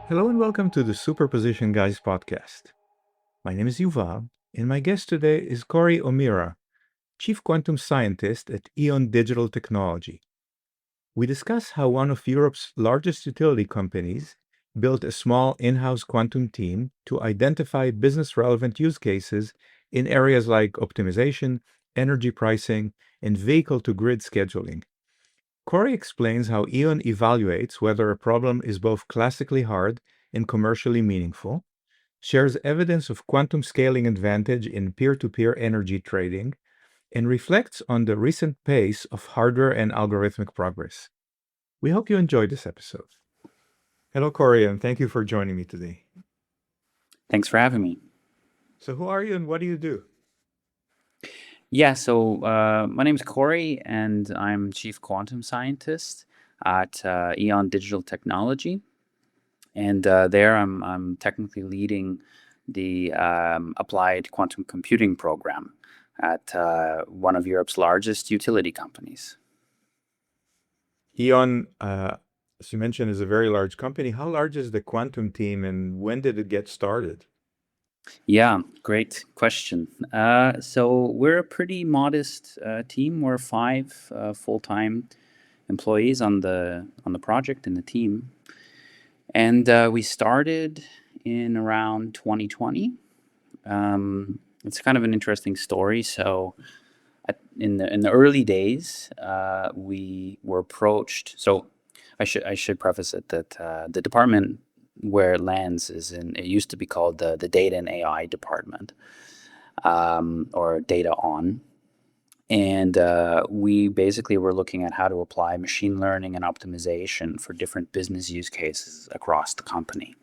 Hello and welcome to the Superposition Guys podcast. My name is Yuval, and my guest today is Corey O'Meara, Chief Quantum Scientist at E.ON Digital Technology. We discuss how one of Europe's largest utility companies built a small in-house quantum team to identify business-relevant use cases in areas like optimization, energy pricing, and vehicle-to-grid scheduling. Corey explains how E.ON evaluates whether a problem is both classically hard and commercially meaningful, shares evidence of quantum scaling advantage in peer-to-peer energy trading, and reflects on the recent pace of hardware and algorithmic progress. We hope you enjoyed this episode. Hello, Corey, and thank you for joining me today. Thanks for having me. So who are you and what do you do? My name is Corey, and I'm Chief Quantum Scientist at E.ON Digital Technology. And there I'm technically leading the applied quantum computing program at one of Europe's largest utility companies. E.ON, as you mentioned, is a very large company. How large is the quantum team and when did it get started? Yeah, great question. So we're a pretty modest team. We're 5 full-time employees on the project and the team, and we started in around 2020. It's kind of an interesting story. So, in the early days, we were approached. So, I should preface it that the department where it lands is in. It used to be called the Data and AI department, or Data On. And we basically were looking at how to apply machine learning and optimization for different business use cases across the company.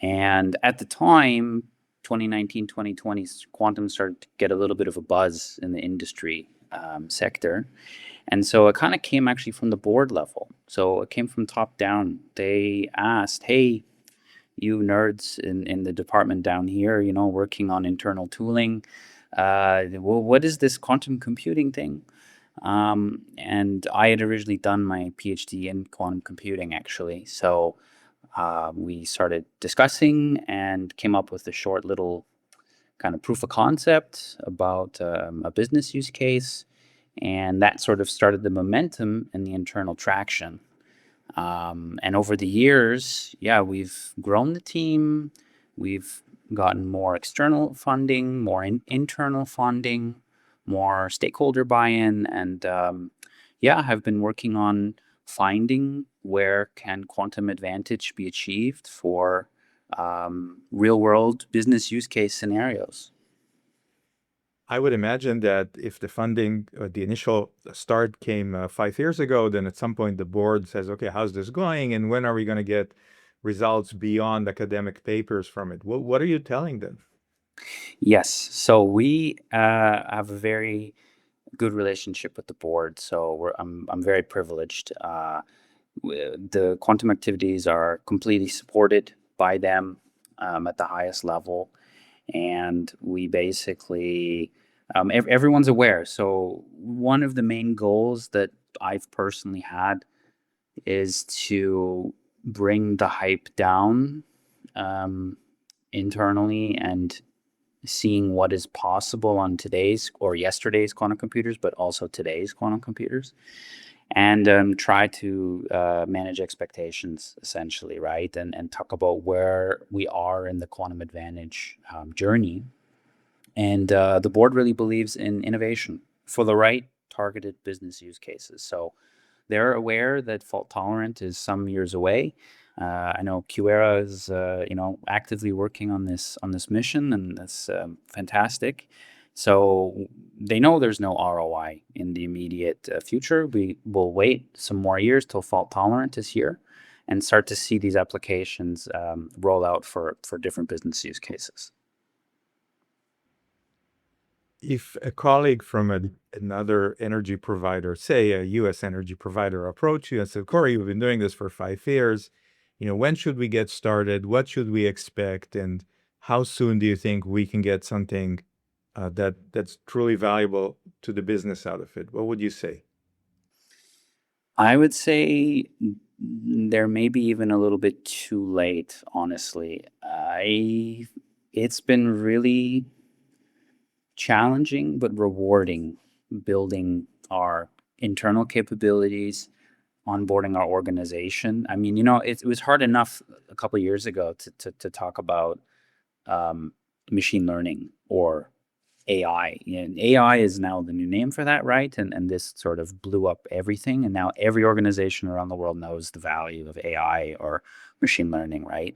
And at the time, 2019, 2020, quantum started to get a little bit of a buzz in the industry sector. And so it kind of came actually from the board level. So it came from top down. They asked, hey, you nerds in the department down here, working on internal tooling, well, what is this quantum computing thing? And I had originally done my PhD in quantum computing, actually. So we started discussing and came up with a short little kind of proof of concept about a business use case. And that sort of started the momentum and the internal traction. And over the years, yeah, we've grown the team. We've gotten more external funding, more internal funding, more stakeholder buy-in, and yeah, have been working on finding where can quantum advantage be achieved for real-world business use case scenarios. I would imagine that if the funding, the initial start came 5 years ago, then at some point the board says, okay, how's this going? And when are we going to get results beyond academic papers from it? What are you telling them? Yes, so we have a very good relationship with the board. So I'm very privileged. The quantum activities are completely supported by them at the highest level, and we basically everyone's aware. So one of the main goals that I've personally had is to bring the hype down internally and seeing what is possible on today's or yesterday's quantum computers, but also today's quantum computers, and try to manage expectations, essentially, right? And talk about where we are in the quantum advantage journey. And the board really believes in innovation for the right targeted business use cases. So they're aware that fault-tolerant is some years away. I know QERA is, actively working on this mission, and that's fantastic. So they know there's no ROI in the immediate future. We will wait some more years till fault-tolerant is here, and start to see these applications roll out for different business use cases. If a colleague from another energy provider, say a US energy provider, approach you and said, Corey, we've been doing this for 5 years. When should we get started? What should we expect? And how soon do you think we can get something that's truly valuable to the business out of it? What would you say? I would say there may be even a little bit too late, honestly. It's been really challenging but rewarding building our internal capabilities, onboarding our organization. I mean, it was hard enough a couple of years ago to talk about um, machine learning or AI. And AI is now the new name for that, right? And this sort of blew up everything. And now every organization around the world knows the value of AI or machine learning, right?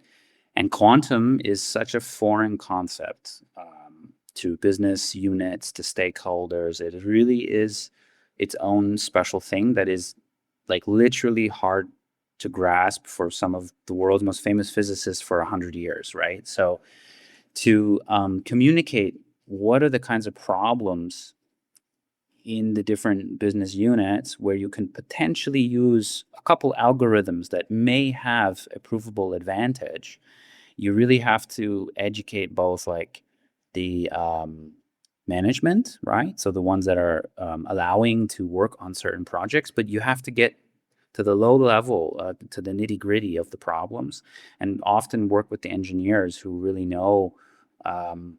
And quantum is such a foreign concept to business units, to stakeholders. It really is its own special thing that is like literally hard to grasp for some of the world's most famous physicists for 100 years, right? So to communicate what are the kinds of problems in the different business units where you can potentially use a couple algorithms that may have a provable advantage. You really have to educate both like the management, right? So the ones that are allowing to work on certain projects, but you have to get to the low level, to the nitty gritty of the problems, and often work with the engineers who really know um,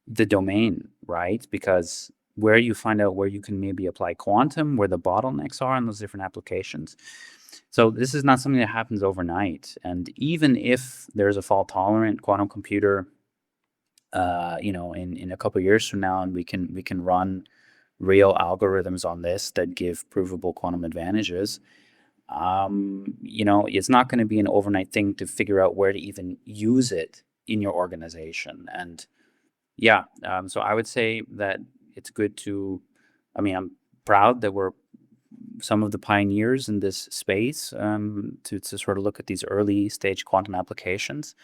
the domain, right? Because where you find out where you can maybe apply quantum, where the bottlenecks are in those different applications. So this is not something that happens overnight. And even if there's a fault-tolerant quantum computer, in a couple of years from now, and we can run real algorithms on this that give provable quantum advantages, it's not going to be an overnight thing to figure out where to even use it in your organization. And yeah, so I would say that it's good to, I mean, I'm proud that we're some of the pioneers in this space, to sort of look at these early stage quantum applications.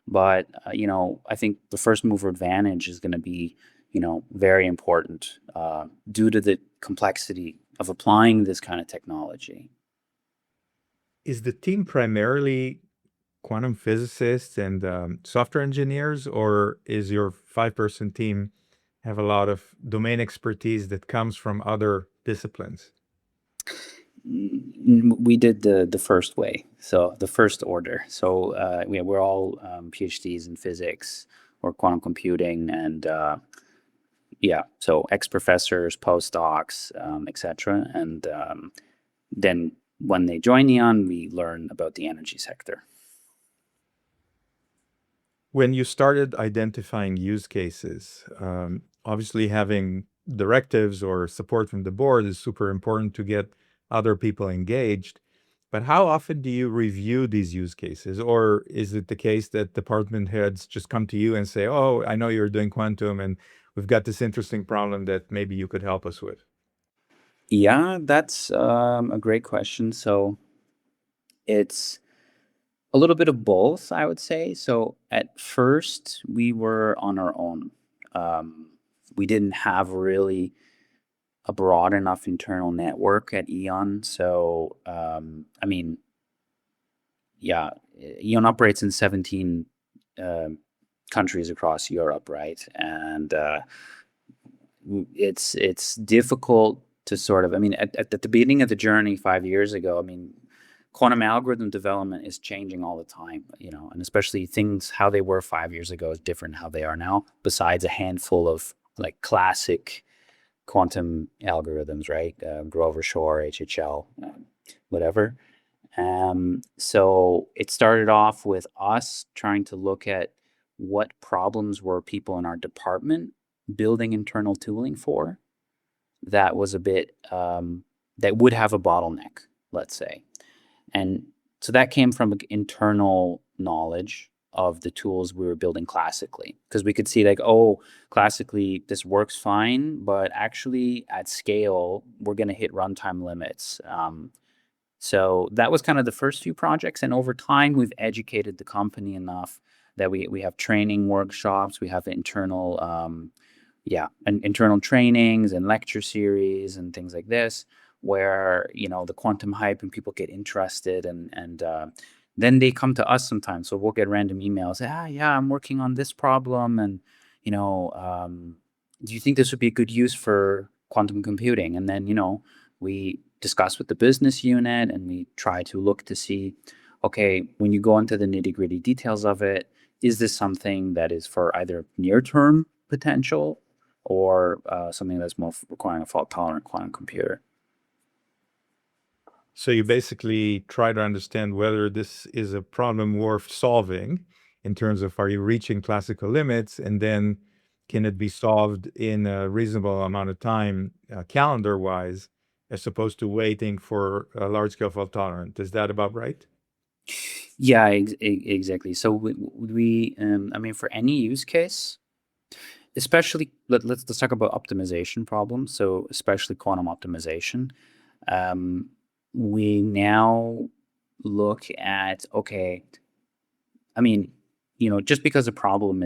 But, I think the first mover advantage is going to be, very important due to the complexity of applying this kind of technology. Is the team primarily quantum physicists and software engineers, or is your five-person team have a lot of domain expertise that comes from other disciplines? We did the first way, so the first order. So we're all PhDs in physics or quantum computing, and yeah, so ex-professors, postdocs, etc. And then when they join E.ON, we learn about the energy sector. When you started identifying use cases, obviously having directives or support from the board is super important to get other people engaged. But how often do you review these use cases? Or is it the case that department heads just come to you and say, oh, I know you're doing quantum and we've got this interesting problem that maybe you could help us with? Yeah, that's a great question. So it's a little bit of both, I would say. So at first, we were on our own. We didn't have really a broad enough internal network at E.ON. So, I mean, yeah, E.ON operates in 17 uh, countries across Europe, right? And it's difficult to sort of, I mean, at the beginning of the journey 5 years ago, I mean, quantum algorithm development is changing all the time, and especially things how they were 5 years ago is different how they are now, besides a handful of like classic quantum algorithms, right? Grover Shor, HHL, whatever. So it started off with us trying to look at what problems were people in our department building internal tooling for that was a bit that would have a bottleneck, let's say. And so that came from internal knowledge of the tools we were building classically, because we could see like, oh, classically this works fine, but actually at scale we're going to hit runtime limits. So that was kind of the first few projects, and over time we've educated the company enough that we have training workshops, we have internal trainings and lecture series and things like this, where the quantum hype and people get interested, and then they come to us sometimes. So we'll get random emails, yeah, I'm working on this problem, and you know, do you think this would be a good use for quantum computing? And then we discuss with the business unit, and we try to look to see, okay, when you go into the nitty-gritty details of it, is this something that is for either near-term potential or something that's more requiring a fault-tolerant quantum computer? So you basically try to understand whether this is a problem worth solving in terms of, are you reaching classical limits, and then can it be solved in a reasonable amount of time, calendar-wise, as opposed to waiting for a large-scale fault tolerant. Is that about right? Yeah, exactly. So I mean, for any use case, especially let's talk about optimization problems. So especially quantum optimization, um, we now look at, okay, I mean, just because a problem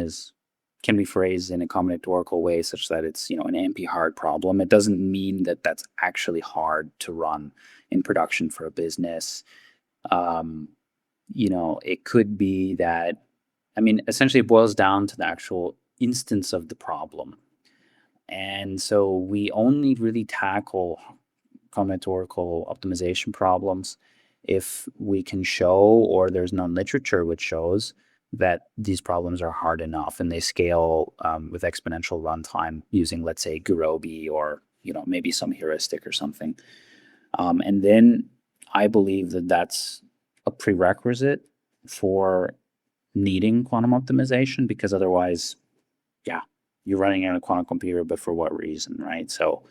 can be phrased in a combinatorial way such that it's, an NP hard problem, it doesn't mean that that's actually hard to run in production for a business. Um, it could be that, I mean, essentially it boils down to the actual instance of the problem. And so we only really tackle combinatorial optimization problems if we can show, or there's known literature which shows that these problems are hard enough and they scale with exponential runtime using, let's say, Gurobi, or maybe some heuristic or something. And then I believe that that's a prerequisite for needing quantum optimization, because otherwise, yeah, you're running in a quantum computer, but for what reason, right? So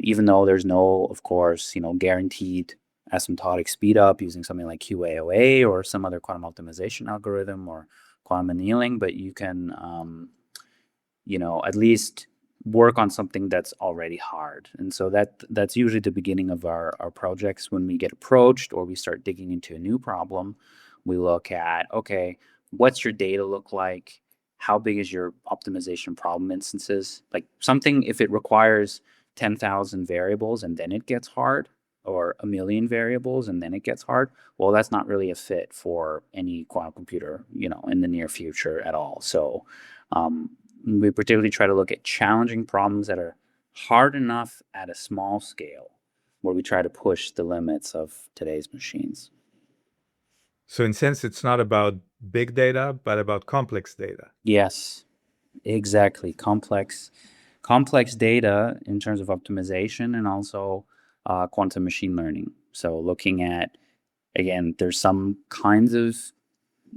even though there's no, of course, guaranteed asymptotic speed up using something like QAOA or some other quantum optimization algorithm or quantum annealing, but you can, at least work on something that's already hard. And so that's usually the beginning of our projects. When we get approached or we start digging into a new problem, we look at, okay, what's your data look like? How big is your optimization problem instances? Like something, if it requires 10,000 variables and then it gets hard, or a million variables and then it gets hard, well, that's not really a fit for any quantum computer, in the near future at all. So we particularly try to look at challenging problems that are hard enough at a small scale, where we try to push the limits of today's machines. So in a sense, it's not about big data, but about complex data. Yes, exactly. Complex data in terms of optimization, and also quantum machine learning. So looking at, again, there's some kinds of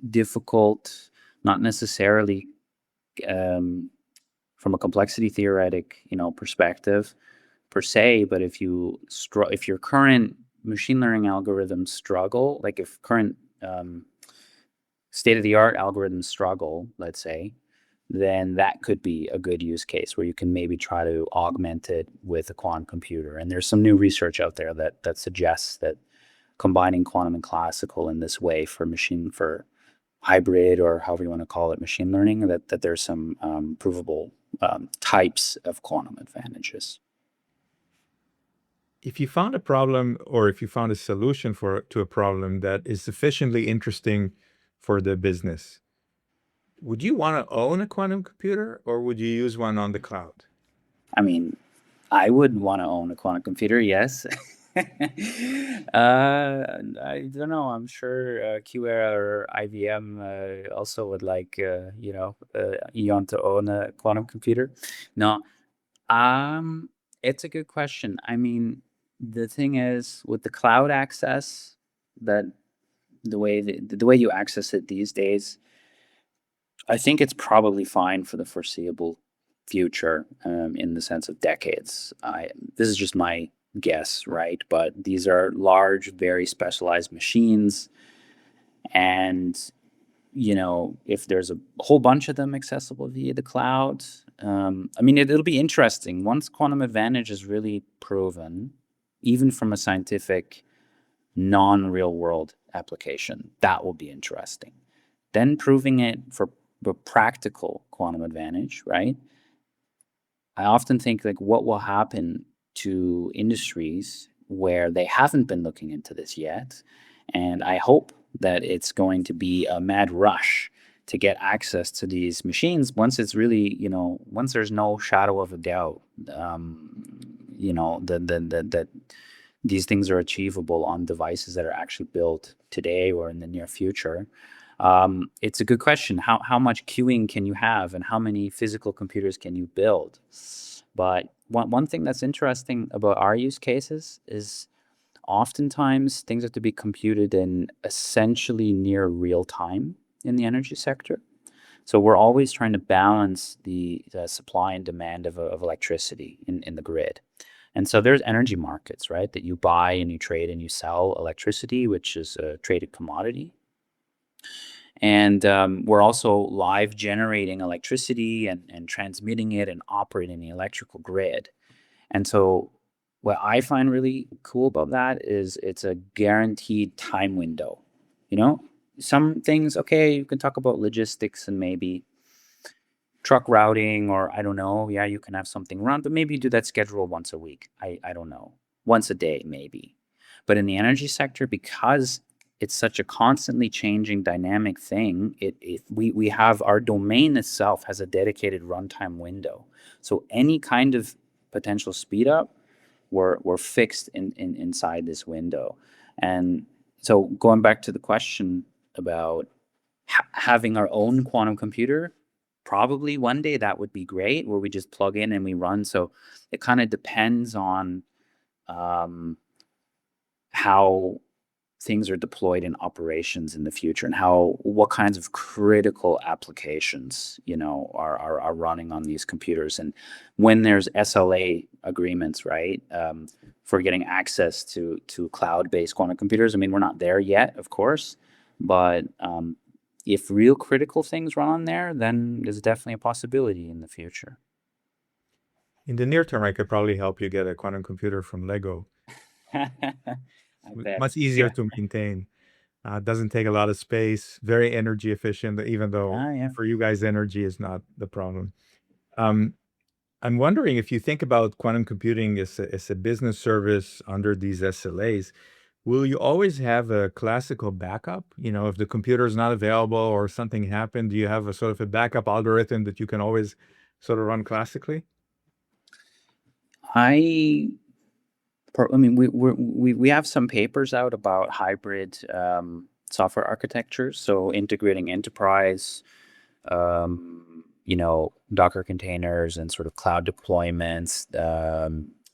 difficult, not necessarily from a complexity theoretic, perspective per se, but if your current machine learning algorithms struggle, like if current state-of-the-art algorithms struggle, let's say, then that could be a good use case where you can maybe try to augment it with a quantum computer. And there's some new research out there that suggests that combining quantum and classical in this way for hybrid, or however you want to call it, machine learning, that there's some provable types of quantum advantages. If you found a problem, or if you found a solution to a problem that is sufficiently interesting for the business, would you want to own a quantum computer, or would you use one on the cloud? I mean, I would want to own a quantum computer, yes. I don't know. I'm sure QERA or IBM also would like, E.ON to own a quantum computer. No, um, it's a good question. I mean, the thing is, with the cloud access, that the way you access it these days, I think it's probably fine for the foreseeable future, in the sense of decades. This is just my guess, right? But these are large, very specialized machines, and if there's a whole bunch of them accessible via the cloud, I mean, it'll be interesting once quantum advantage is really proven, even from a scientific, non-real world application. That will be interesting. Then proving it for practical quantum advantage, right? I often think, like, what will happen to industries where they haven't been looking into this yet? And I hope that it's going to be a mad rush to get access to these machines once it's really, once there's no shadow of a doubt, that these things are achievable on devices that are actually built today or in the near future. It's a good question. How much queuing can you have, and how many physical computers can you build? But one thing that's interesting about our use cases is oftentimes things have to be computed in essentially near real time in the energy sector. So we're always trying to balance the supply and demand of electricity in the grid. And so there's energy markets, right, that you buy and you trade and you sell electricity, which is a traded commodity. And we're also live generating electricity and transmitting it and operating the electrical grid. And so what I find really cool about that is it's a guaranteed time window. You know, some things, okay, you can talk about logistics and maybe truck routing, or I don't know. Yeah, you can have something run, but maybe you do that schedule once a week. I don't know. Once a day, maybe. But in the energy sector, because it's such a constantly changing dynamic thing, we have our domain itself has a dedicated runtime window. So any kind of potential speed up, we're fixed inside this window. And so going back to the question about having our own quantum computer, probably one day that would be great, where we just plug in and we run. So it kind of depends on how things are deployed in operations in the future, and what kinds of critical applications are running on these computers. And when there's SLA agreements, right, for getting access to cloud-based quantum computers. I mean, we're not there yet, of course, but if real critical things run on there, then there's definitely a possibility in the future. In the near term, I could probably help you get a quantum computer from Lego. I bet. Much easier Yeah. to maintain. Doesn't take a lot of space, very energy efficient, even though Yeah. for you guys, energy is not the problem. Um, I'm wondering if you think about quantum computing as a business service under these SLAs, will you always have a classical backup? If the computer is not available or something happened, do you have a sort of a backup algorithm that you can always sort of run classically? I mean, we have some papers out about hybrid software architectures, so integrating enterprise, Docker containers and sort of cloud deployments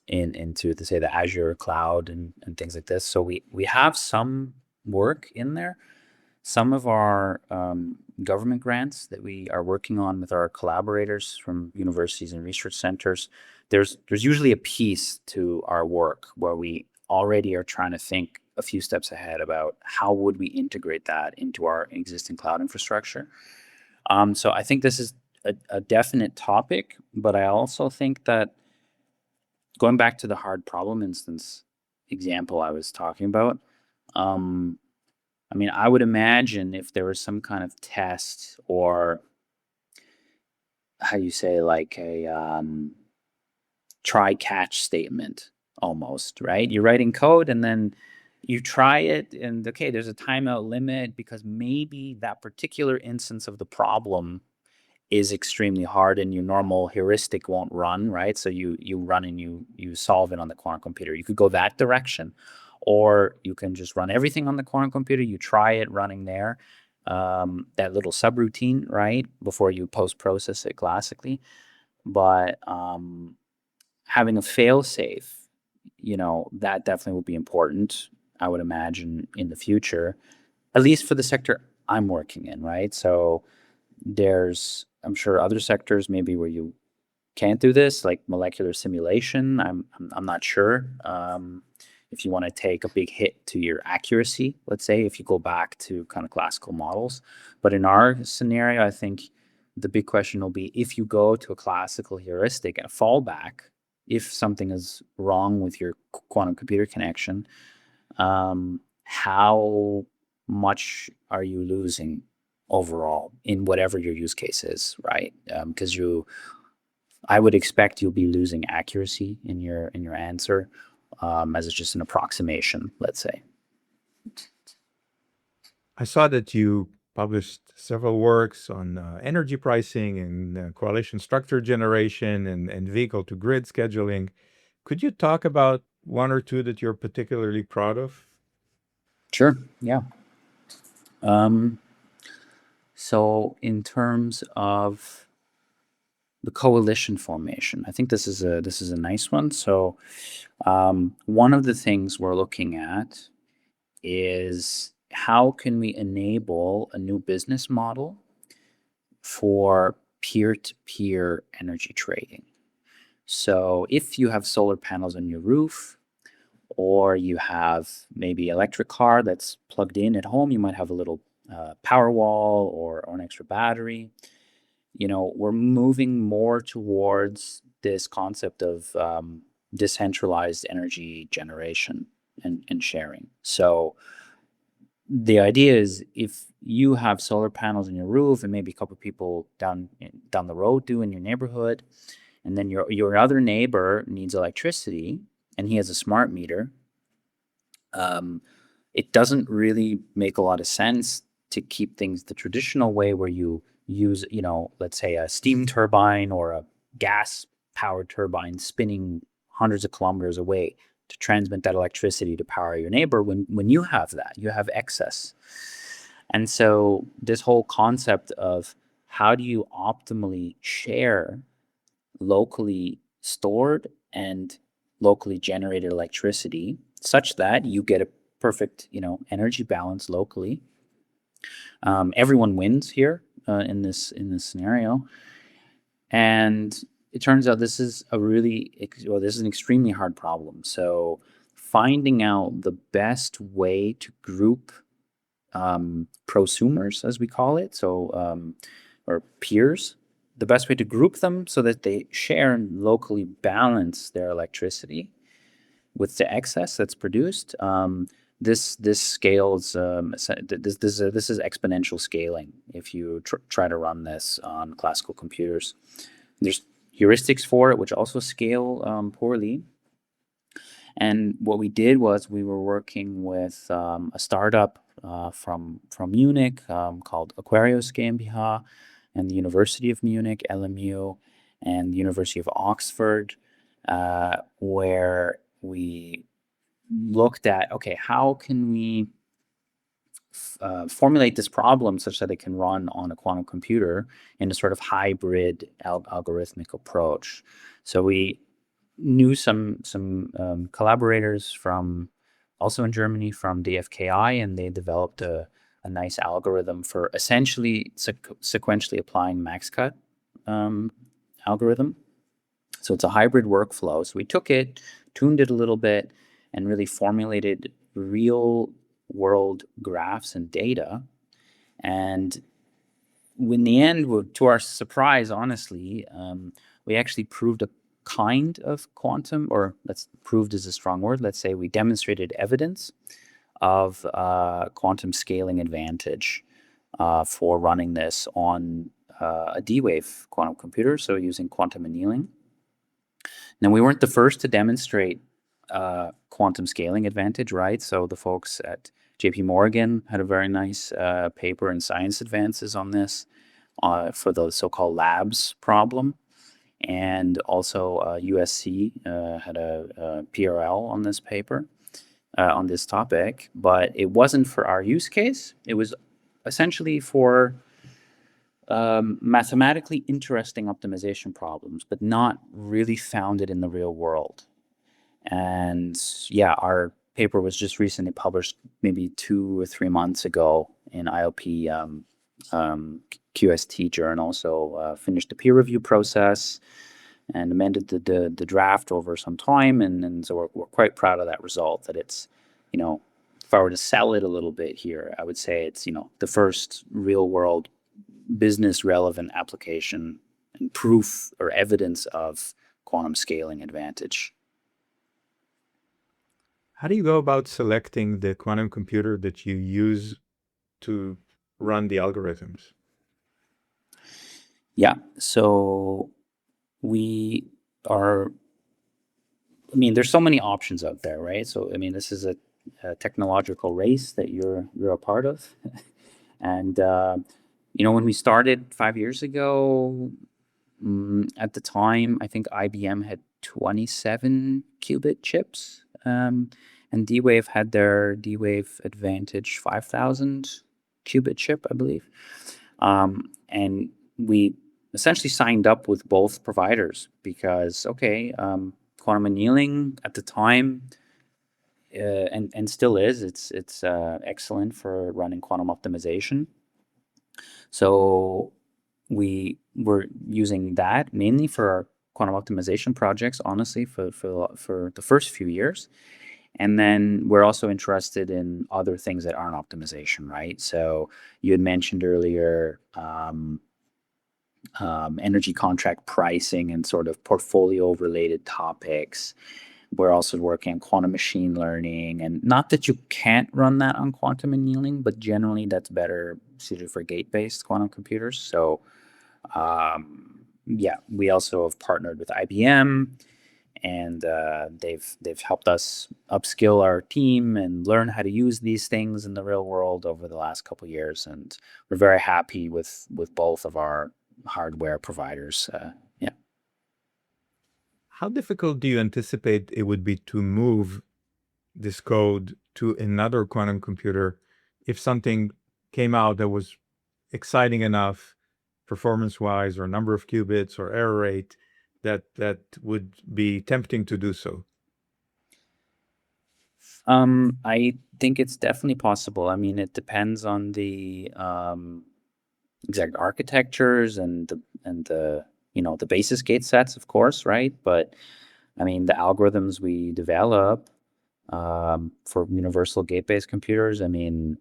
into say the Azure cloud and things like this. So we have some work in there. Some of our government grants that we are working on with our collaborators from universities and research centers, there's usually a piece to our work where we already are trying to think a few steps ahead about how would we integrate that into our existing cloud infrastructure. So I think this is a definite topic, but I also think that going back to the hard problem instance example I was talking about, I mean, I would imagine if there was some kind of test, or how you say, like a try catch statement almost, right? You're writing code and then you try it, and okay, there's a timeout limit because maybe that particular instance of the problem is extremely hard and your normal heuristic won't run, right? So you run and you solve it on the quantum computer. You could go that direction, or you can just run everything on the quantum computer. You try it running there, that little subroutine, right, before you post-process it classically. But having a fail-safe, that definitely will be important, I would imagine, in the future, at least for the sector I'm working in, right? So there's, I'm sure, other sectors maybe where you can't do this, like molecular simulation. I'm not sure if you want to take a big hit to your accuracy, let's say, if you go back to kind of classical models. But in our scenario, I think the big question will be, if you go to a classical heuristic and a fallback, if something is wrong with your quantum computer connection, how much are you losing overall in whatever your use case is, right? Because I would expect you'll be losing accuracy in your answer, as it's just an approximation, let's say. I saw that you published several works on energy pricing and correlation structure generation and vehicle to grid scheduling. Could you talk about one or two that you're particularly proud of? Sure. Yeah. So in terms of the coalition formation, I think this is a nice one. So one of the things we're looking at is how can we enable a new business model for peer-to-peer energy trading. So if you have solar panels on your roof, or you have maybe electric car that's plugged in at home, you might have a little power wall or an extra battery. We're moving more towards this concept of decentralized energy generation and sharing. So the idea is, if you have solar panels on your roof and maybe a couple of people down the road do in your neighborhood, and then your other neighbor needs electricity and he has a smart meter, it doesn't really make a lot of sense to keep things the traditional way, where you use, let's say a steam turbine or a gas powered turbine spinning hundreds of kilometers away to transmit that electricity to power your neighbor, when you have that, you have excess. And so this whole concept of how do you optimally share locally stored and locally generated electricity such that you get a perfect, energy balance locally. Everyone wins here in this scenario, and it turns out this is an extremely hard problem. So finding out the best way to group prosumers, as we call it, or peers, the best way to group them so that they share and locally balance their electricity with the excess that's produced. This scales. This is exponential scaling. If you try to run this on classical computers, there's heuristics for it, which also scale poorly. And what we did was we were working with a startup from Munich called Aquarius GmbH, and the University of Munich, LMU, and the University of Oxford, where we looked at, okay, how can we formulate this problem such that it can run on a quantum computer in a sort of hybrid algorithmic approach. So we knew some collaborators from also in Germany from DFKI, and they developed a nice algorithm for essentially sequentially applying max cut algorithm. So it's a hybrid workflow. So we took it, tuned it a little bit, and really formulated real world graphs and data. And in the end, to our surprise, honestly, we actually proved a kind of quantum, or proved is a strong word. Let's say we demonstrated evidence of quantum scaling advantage for running this on a D-wave quantum computer, so using quantum annealing. Now, we weren't the first to demonstrate quantum scaling advantage, right? So the folks at JP Morgan had a very nice paper in Science Advances on this for the so-called labs problem. And also USC had a PRL on this paper, on this topic, but it wasn't for our use case. It was essentially for mathematically interesting optimization problems, but not really founded in the real world. And yeah, our paper was just recently published, maybe 2 or 3 months ago, in IOP QST journal. So finished the peer review process and amended the draft over some time, and so we're quite proud of that result. That it's, if I were to sell it a little bit here, I would say it's, the first real world business relevant application and proof or evidence of quantum scaling advantage. How do you go about selecting the quantum computer that you use to run the algorithms? Yeah, so we are, there's so many options out there, right? So, this is a technological race that you're a part of. And, when we started 5 years ago, at the time, I think IBM had 27 qubit chips. and D-Wave had their D-Wave Advantage 5000 qubit chip, I believe. And we essentially signed up with both providers because, okay, quantum annealing at the time, and still is, it's excellent for running quantum optimization. So we were using that mainly for our quantum optimization projects, honestly, for the first few years. And then we're also interested in other things that aren't optimization, right? So you had mentioned earlier energy contract pricing and sort of portfolio related topics. We're also working on quantum machine learning, and not that you can't run that on quantum annealing, but generally that's better suited for gate-based quantum computers. So yeah, we also have partnered with IBM, and they've helped us upskill our team and learn how to use these things in the real world over the last couple of years. And we're very happy with both of our hardware providers. Yeah. How difficult do you anticipate it would be to move this code to another quantum computer if something came out that was exciting enough, performance-wise, or number of qubits or error rate, that would be tempting to do so? I think it's definitely possible. I mean, it depends on the exact architectures and the the basis gate sets, of course, right? But I mean, the algorithms we develop for universal gate-based computers, I mean,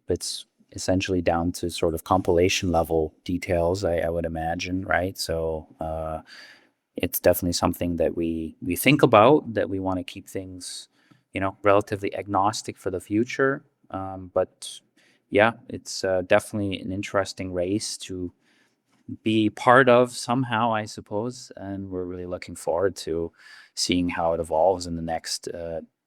it's essentially down to sort of compilation level details, I would imagine, right? So it's definitely something that we think about, that we want to keep things, relatively agnostic for the future. But yeah, it's definitely an interesting race to be part of somehow, I suppose. And we're really looking forward to seeing how it evolves in the next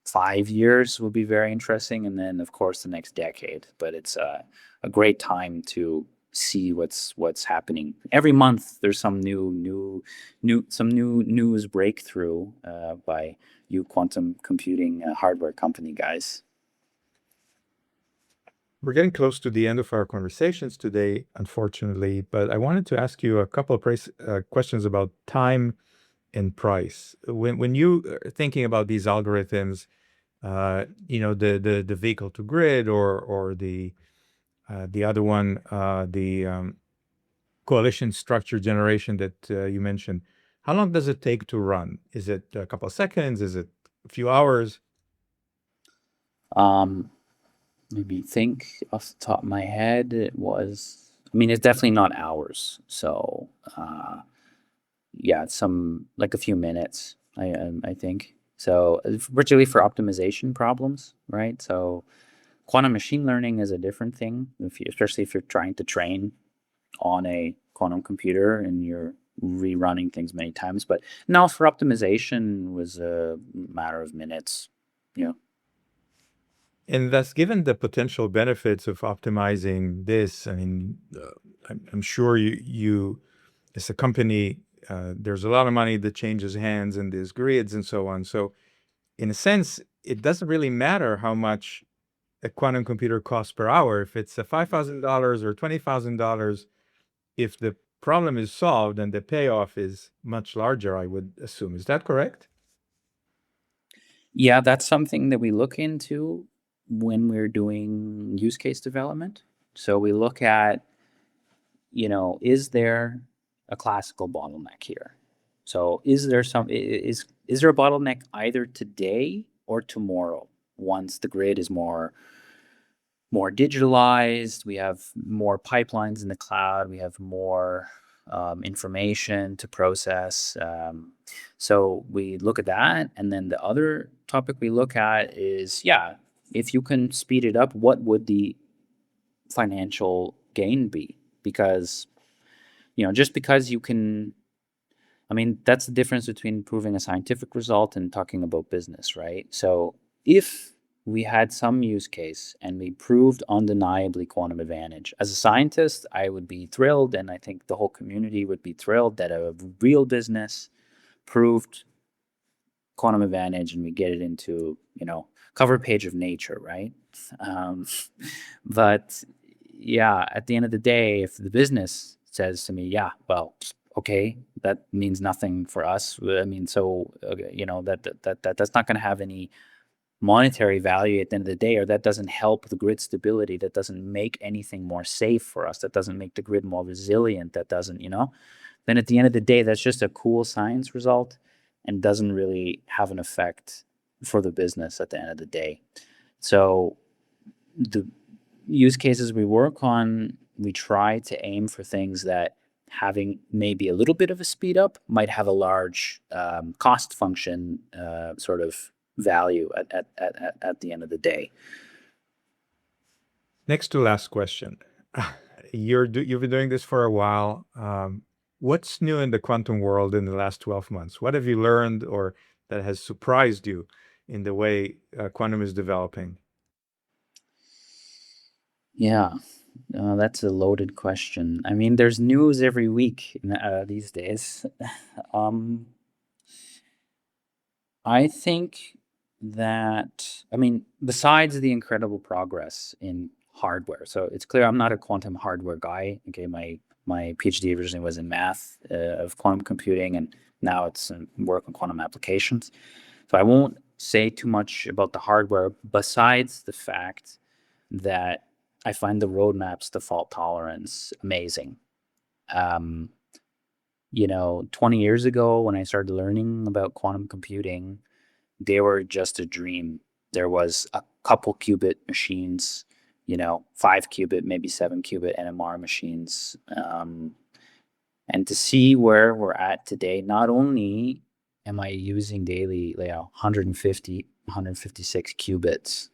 5 years. Will be very interesting, and then of course the next decade. But it's a great time to see what's happening. Every month there's some new news breakthrough by you quantum computing hardware company guys. We're getting close to the end of our conversations today, unfortunately, but I wanted to ask you a couple of questions about time and price. When you are thinking about these algorithms, the vehicle to grid, or the other one, the coalition structure generation that you mentioned, how long does it take to run? Is it a couple of seconds? Is it a few hours? Maybe think off the top of my head, it was, I mean, it's definitely not hours. So yeah, some like a few minutes, I think. So particularly for optimization problems, right? So quantum machine learning is a different thing, especially if you're trying to train on a quantum computer and you're rerunning things many times. But now for optimization was a matter of minutes. Yeah. And thus, given the potential benefits of optimizing this, I mean, I'm sure you, as a company, there's a lot of money that changes hands in these grids and so on. So in a sense, it doesn't really matter how much a quantum computer costs per hour. If it's a $5,000 or $20,000, if the problem is solved, and the payoff is much larger, I would assume. Is that correct? Yeah, that's something that we look into when we're doing use case development. So we look at, is there a classical bottleneck here? So is there is there a bottleneck either today or tomorrow, once the grid is more digitalized, we have more pipelines in the cloud, we have more information to process. So we look at that. And then the other topic we look at is, yeah, if you can speed it up, what would the financial gain be? Because, just because you can, I mean, that's the difference between proving a scientific result and talking about business, right? So if we had some use case and we proved undeniably quantum advantage, as a scientist, I would be thrilled, and I think the whole community would be thrilled that a real business proved quantum advantage and we get it into, cover page of Nature, right? Um, but yeah, at the end of the day, if the business says to me, yeah, well, okay, that means nothing for us. I mean, so that's not going to have any monetary value at the end of the day, or that doesn't help the grid stability, that doesn't make anything more safe for us, that doesn't make the grid more resilient, that doesn't, then at the end of the day, that's just a cool science result and doesn't really have an effect for the business at the end of the day. So the use cases we work on, we try to aim for things that having maybe a little bit of a speed up might have a large cost function sort of value at the end of the day. Next to last question. You've been doing this for a while. What's new in the quantum world in the last 12 months? What have you learned or that has surprised you in the way quantum is developing? Yeah, that's a loaded question. I mean, there's news every week these days. um, I think that, I mean, besides the incredible progress in hardware, so it's clear I'm not a quantum hardware guy. Okay, my PhD originally was in math of quantum computing, and now it's work on quantum applications. So I won't say too much about the hardware, besides the fact that I find the roadmaps to fault tolerance amazing. Um, 20 years ago when I started learning about quantum computing, they were just a dream. There was a couple qubit machines, 5 qubit, maybe 7 qubit NMR machines. And to see where we're at today, not only am I using daily 150, 156 qubits,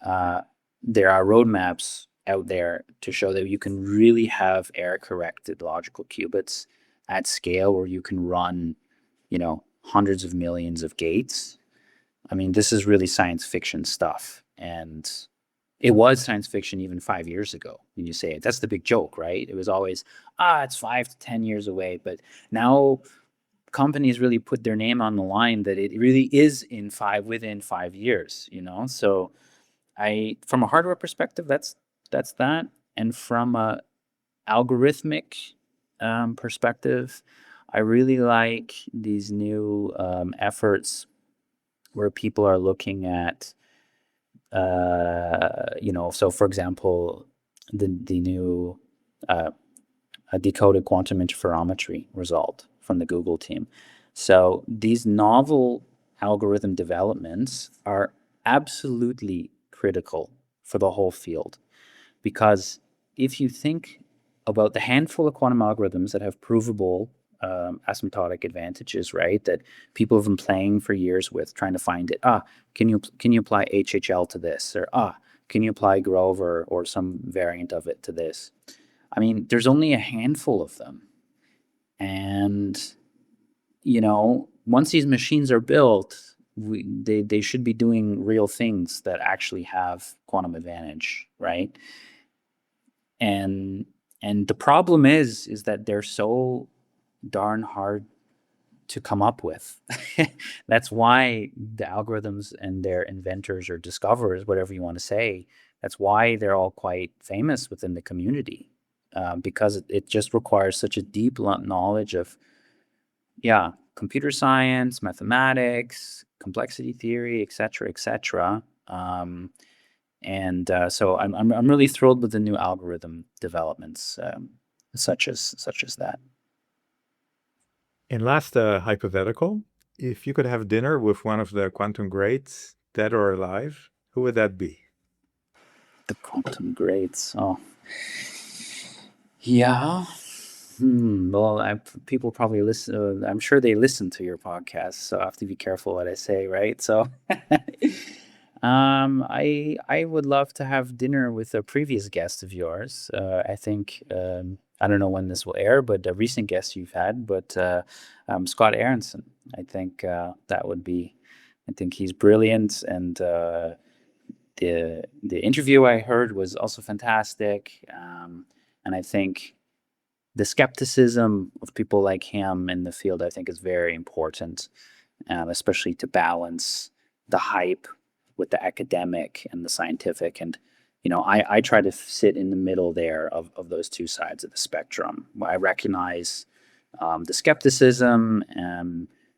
uh, there are roadmaps out there to show that you can really have error corrected logical qubits at scale where you can run, hundreds of millions of gates. I mean, this is really science fiction stuff. And it was science fiction even 5 years ago when you say it. That's the big joke, right? It was always, it's 5 to 10 years away. But now companies really put their name on the line that it really is within 5 years, So from a hardware perspective, that's that. And from a algorithmic perspective, I really like these new efforts where people are looking at, so for example, the new decoded quantum interferometry result from the Google team. So these novel algorithm developments are absolutely critical for the whole field, because if you think about the handful of quantum algorithms that have provable asymptotic advantages, right? That people have been playing for years with, trying to find it. Can you apply HHL to this? Or can you apply Grover or some variant of it to this? I mean, there's only a handful of them. And, once these machines are built, they should be doing real things that actually have quantum advantage, right? And the problem is that they're so darn hard to come up with. That's why the algorithms and their inventors or discoverers, whatever you want to say, that's why they're all quite famous within the community, because it just requires such a deep knowledge of, computer science, mathematics, complexity theory, et cetera, et cetera. So I'm really thrilled with the new algorithm developments, such as that. And last hypothetical, if you could have dinner with one of the quantum greats, dead or alive, who would that be? The quantum greats. Oh, yeah. Well, people probably listen. I'm sure they listen to your podcast, so I have to be careful what I say, right? So, I would love to have dinner with a previous guest of yours. I think I don't know when this will air, but a recent guest you've had, but Scott Aronson. I think that would be. I think he's brilliant, and the interview I heard was also fantastic. And I think the skepticism of people like him in the field, I think, is very important. especially to balance the hype with the academic and the scientific. And I try to sit in the middle there of those two sides of the spectrum. I recognize the skepticism,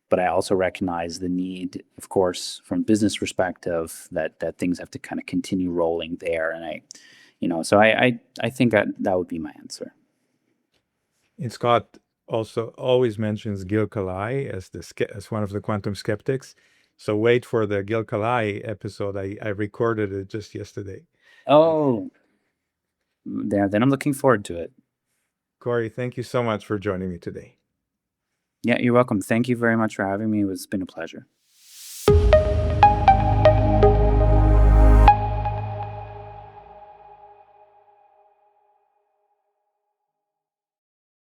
but I also recognize the need, of course, from business perspective, that things have to kind of continue rolling there. And I think that would be my answer. And Scott also always mentions Gil Kalai as one of the quantum skeptics. So wait for the Gil Kalai episode. I recorded it just yesterday. Oh, then I'm looking forward to it. Corey, thank you so much for joining me today. Yeah, you're welcome. Thank you very much for having me. It's been a pleasure.